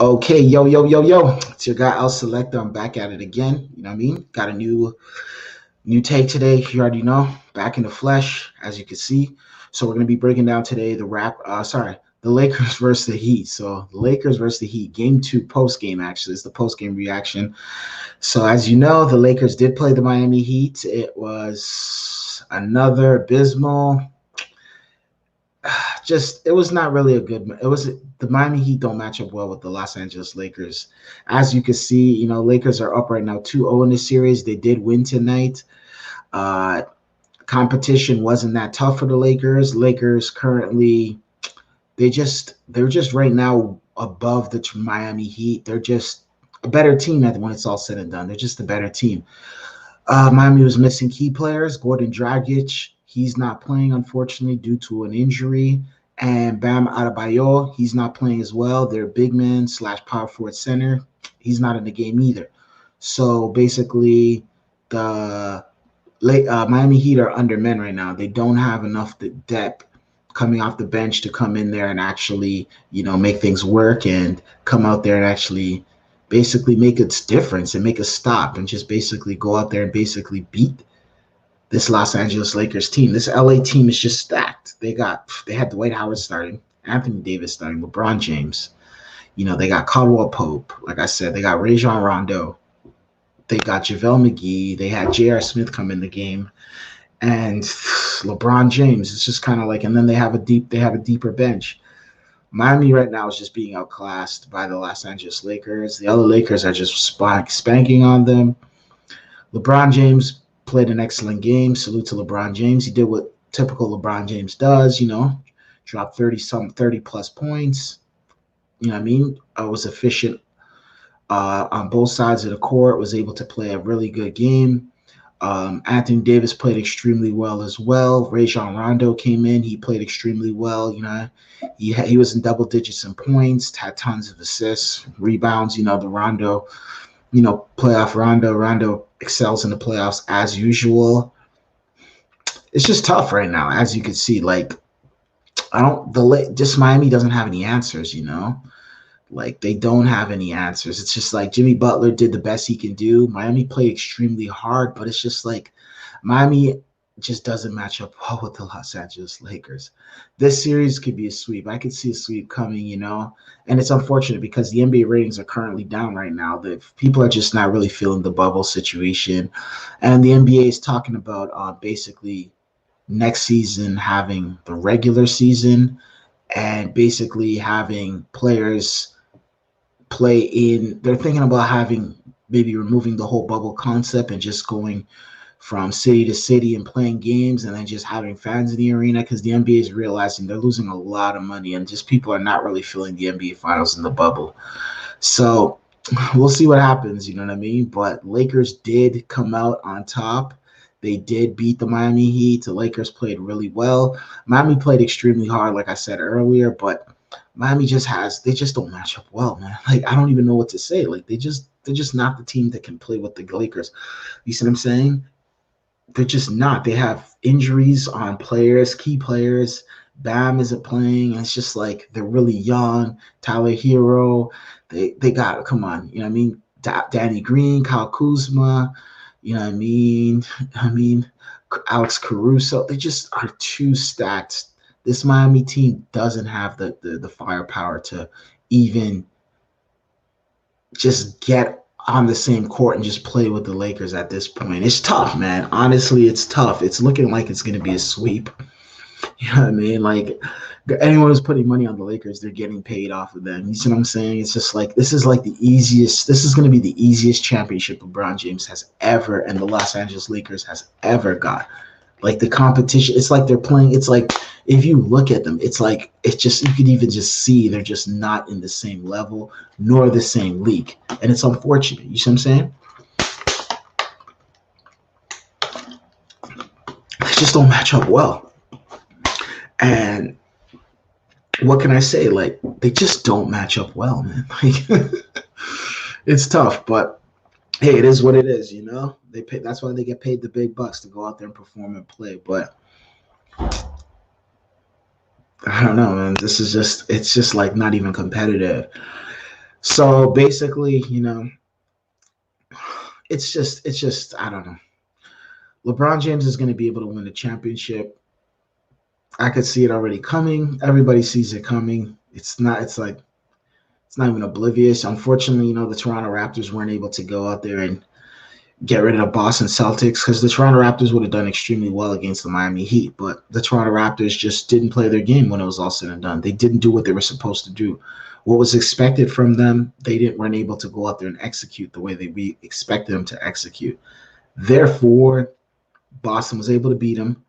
Okay, yo, yo, yo, yo. It's your guy L Selector. I'm back at it again. You know what I mean? Got a new take today. You already know. Back in the flesh, as you can see. So we're gonna be breaking down today the Lakers versus the Heat. So the Lakers versus the Heat. Game two, post game actually. It's the post game reaction. So as you know, the Lakers did play the Miami Heat. It was another abysmal just it was not really a good. It was the Miami Heat don't match up well with the Los Angeles Lakers. As you can see, Lakers are up right now 2-0 in the series. They did win tonight. Uh, Competition wasn't that tough for the Lakers. Lakers currently they're just right now above the Miami Heat. They're just a better team when it's all said and done. They're just a better team. Miami was missing key players. Gordon Dragic, he's not playing, unfortunately, due to an injury. And Bam Adebayo, he's not playing as well. Their big man slash power forward center, he's not in the game either. So basically, the Miami Heat are under men right now. They don't have enough depth coming off the bench to come in there and actually, make things work and come out there and actually basically make its difference and make a stop and just basically go out there and basically beat this Los Angeles Lakers team. This LA team is just stacked. They had Dwight Howard starting, Anthony Davis starting, LeBron James. They got Caldwell Pope. Like I said, they got Rajon Rondo. They got JaVale McGee. They had J.R. Smith come in the game. And LeBron James. It's just kind of like, and then they have a deeper bench. Miami right now is just being outclassed by the Los Angeles Lakers. The other Lakers are just spanking on them. LeBron James played an excellent game. Salute to LeBron James. He did what typical LeBron James does, dropped 30 plus points. You know what I mean? Was efficient on both sides of the court, was able to play a really good game. Anthony Davis played extremely well as well. Rajon Rondo came in. He played extremely well. He was in double digits in points, had tons of assists, rebounds. The Rondo, playoff Rondo. Rondo excels in the playoffs as usual. It's just tough right now, as you can see. Like, Miami doesn't have any answers, Like, they don't have any answers. It's just like Jimmy Butler did the best he can do. Miami played extremely hard, but it's just like Miami just doesn't match up well with the Los Angeles Lakers. This series could be a sweep. I could see a sweep coming, and it's unfortunate because the NBA ratings are currently down right now. The people are just not really feeling the bubble situation, and the NBA is talking about basically next season having the regular season and basically having players they're thinking about having maybe removing the whole bubble concept and just going from city to city and playing games and then just having fans in the arena, because the NBA is realizing they're losing a lot of money and just people are not really feeling the NBA finals in the bubble. So we'll see what happens, you know what I mean? But Lakers did come out on top. They did beat the Miami Heat. The Lakers played really well. Miami played extremely hard, like I said earlier, but Miami they just don't match up well, man. Like, I don't even know what to say. Like, they're just not the team that can play with the Lakers. You see what I'm saying? They're just not. They have injuries on players, key players. Bam isn't playing. It's just like they're really young. Tyler Hero. They got, come on, you know what I mean? Danny Green, Kyle Kuzma, you know what I mean? Alex Caruso. They just are too stacked. This Miami team doesn't have the firepower to even just get on the same court and just play with the Lakers at this point. It's tough, man. Honestly, it's tough. It's looking like it's going to be a sweep. You know what I mean? Like, anyone who's putting money on the Lakers, they're getting paid off of them. You see what I'm saying? It's just like, this is going to be the easiest championship LeBron James has ever and the Los Angeles Lakers has ever got. Like, the competition, it's like they're playing, it's like, if you look at them, it's like, it's just, you could even just see they're just not in the same level nor the same league. And it's unfortunate. You see what I'm saying? They just don't match up well. And what can I say? Like, they just don't match up well, man. Like, it's tough, but hey, it is what it is, That's why they get paid the big bucks to go out there and perform and play. But I don't know, man. It's just like not even competitive. So basically, it's just I don't know. LeBron James is going to be able to win the championship. I could see it already coming. Everybody sees it coming. It's not. It's like it's not even oblivious. Unfortunately, the Toronto Raptors weren't able to go out there and get rid of the Boston Celtics because the Toronto Raptors would have done extremely well against the Miami Heat. But the Toronto Raptors just didn't play their game when it was all said and done. They didn't do what they were supposed to do. What was expected from them, they didn't weren't able to go out there and execute the way we expected them to execute. Therefore, Boston was able to beat them.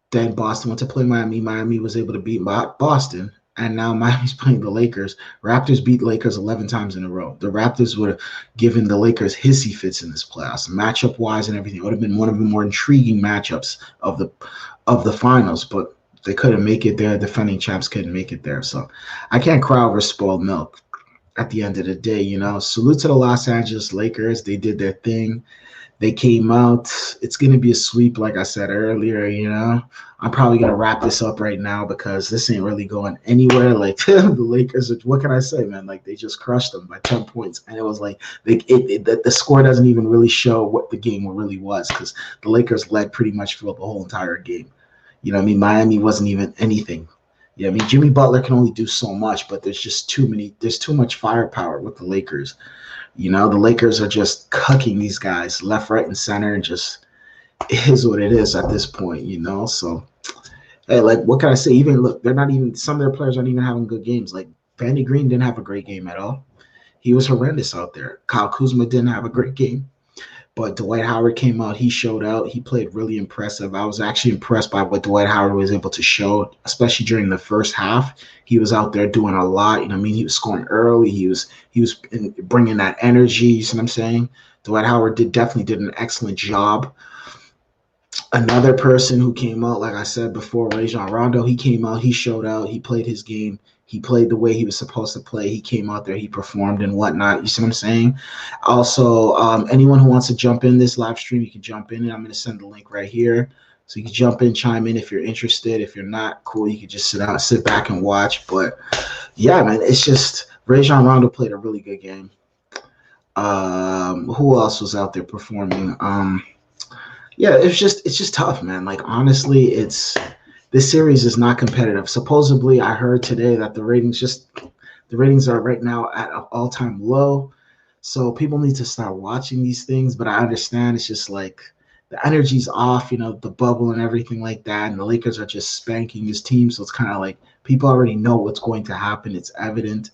Then Boston went to play Miami. Miami was able to beat Boston. And now Miami's playing the Lakers. Raptors beat Lakers 11 times in a row. The Raptors would have given the Lakers hissy fits in this playoffs, matchup wise and everything. It would have been one of the more intriguing matchups of the finals, but they couldn't make it there. Defending champs couldn't make it there. So I can't cry over spoiled milk at the end of the day. Salute to the Los Angeles Lakers. They did their thing. They came out. It's going to be a sweep, like I said earlier. I'm probably going to wrap this up right now because this ain't really going anywhere. Like, the Lakers, what can I say, man? Like, they just crushed them by 10 points. And it was like, the score doesn't even really show what the game really was because the Lakers led pretty much throughout the whole entire game. Miami wasn't even anything. Jimmy Butler can only do so much, but there's too much firepower with the Lakers. The Lakers are just cucking these guys left, right, and center, and just is what it is at this point. So, hey, like, what can I say? Even look, they're not even some of their players aren't even having good games. Like Vandy Green didn't have a great game at all. He was horrendous out there. Kyle Kuzma didn't have a great game. But Dwight Howard came out. He showed out. He played really impressive. I was actually impressed by what Dwight Howard was able to show, especially during the first half. He was out there doing a lot. He was scoring early. He was bringing that energy. You see what I'm saying? Dwight Howard definitely did an excellent job. Another person who came out, like I said before, Rajon Rondo, he came out, he showed out, he played his game, he played the way he was supposed to play. He came out there, he performed and whatnot. You see what I'm saying? Also, anyone who wants to jump in this live stream, you can jump in. I'm going to send the link right here. So you can jump in, chime in if you're interested. If you're not, cool, you can just sit back and watch. But yeah, man, it's just Rajon Rondo played a really good game. Who else was out there performing? Yeah, it's just tough, man. Like, honestly, this series is not competitive. Supposedly, I heard today that the ratings are right now at an all-time low. So people need to start watching these things. But I understand it's just like the energy's off, the bubble and everything like that. And the Lakers are just spanking this team. So it's kind of like people already know what's going to happen. It's evident.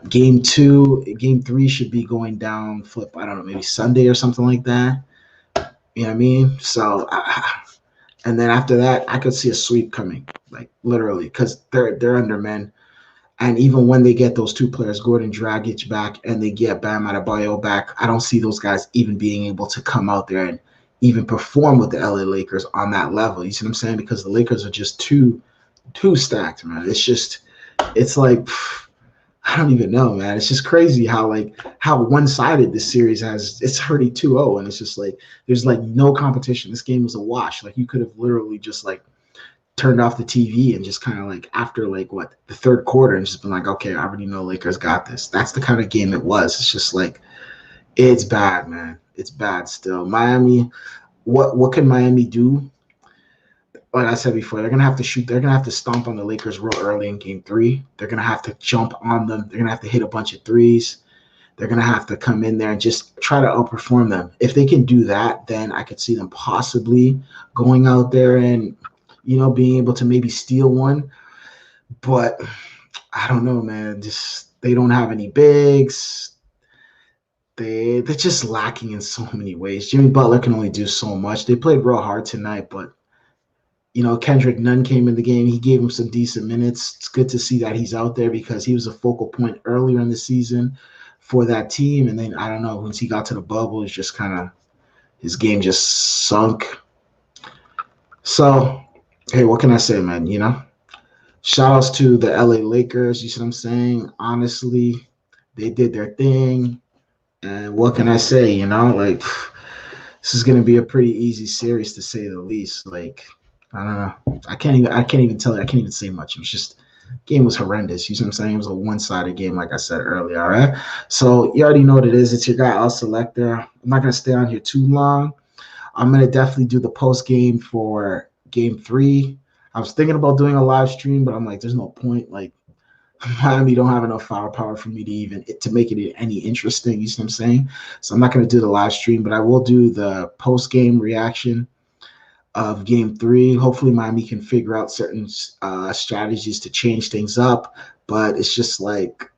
Game 3 should be going down, I don't know, maybe Sunday or something like that. You know what I mean? So, and then after that, I could see a sweep coming, like literally, because they're under men. And even when they get those two players, Gordon Dragic back, and they get Bam Adebayo back, I don't see those guys even being able to come out there and even perform with the LA Lakers on that level. You see what I'm saying? Because the Lakers are just too stacked, man. It's like, I don't even know, man. It's just crazy how one-sided this series has. It's already 2-0, and it's just like there's like no competition. This game was a wash. Like, you could have literally just like turned off the TV and just kind of like after like the third quarter and just been like, okay, I already know Lakers got this. That's the kind of game it was. It's just like it's bad, man. It's bad still. Miami, what can Miami do? Like I said before, they're gonna have to shoot. They're gonna have to stomp on the Lakers real early in Game 3. They're gonna have to jump on them. They're gonna have to hit a bunch of threes. They're gonna have to come in there and just try to outperform them. If they can do that, then I could see them possibly going out there and being able to maybe steal one. But I don't know, man. They don't have any bigs. They're just lacking in so many ways. Jimmy Butler can only do so much. They played real hard tonight, but Kendrick Nunn came in the game. He gave him some decent minutes. It's good to see that he's out there because he was a focal point earlier in the season for that team. And then, I don't know, once he got to the bubble, it's just kind of his game just sunk. So, hey, what can I say, man? Shout outs to the LA Lakers. You see what I'm saying? Honestly, they did their thing. And what can I say? Like, this is going to be a pretty easy series to say the least. Like, I don't know. I can't even tell you. I can't even say much. It's just Game was horrendous. You see what I'm saying? It was a one-sided game, like I said earlier. All right. So you already know what it is. It's your guy Al Selector. I'm not gonna stay on here too long. I'm gonna definitely do the post game for game 3. I was thinking about doing a live stream, but I'm like, there's no point. Like Miami don't have enough firepower for me to even to make it any interesting. You see what I'm saying? So I'm not gonna do the live stream, but I will do the post game reaction of game 3. Hopefully Miami can figure out certain strategies to change things up, but it's just like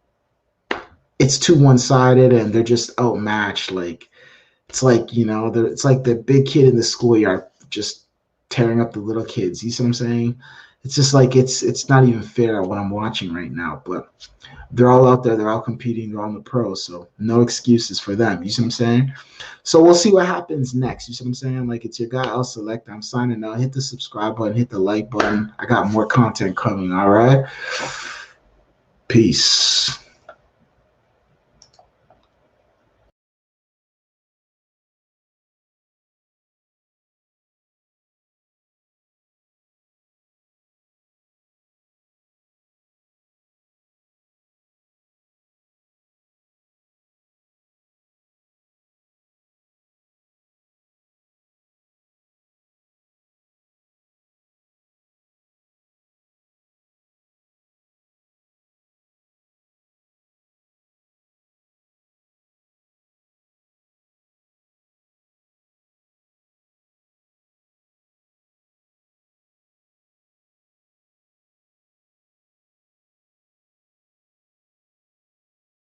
it's too one-sided and they're just outmatched. Like it's like, it's like the big kid in the schoolyard just tearing up the little kids. You see what I'm saying? It's just like it's not even fair what I'm watching right now. But they're all out there, they're all competing, they're all in the pros, so no excuses for them. You see what I'm saying? So we'll see what happens next. You see what I'm saying? Like it's your guy I'll Select. I'm signing out. Hit the subscribe button, hit the like button. I got more content coming. All right. Peace.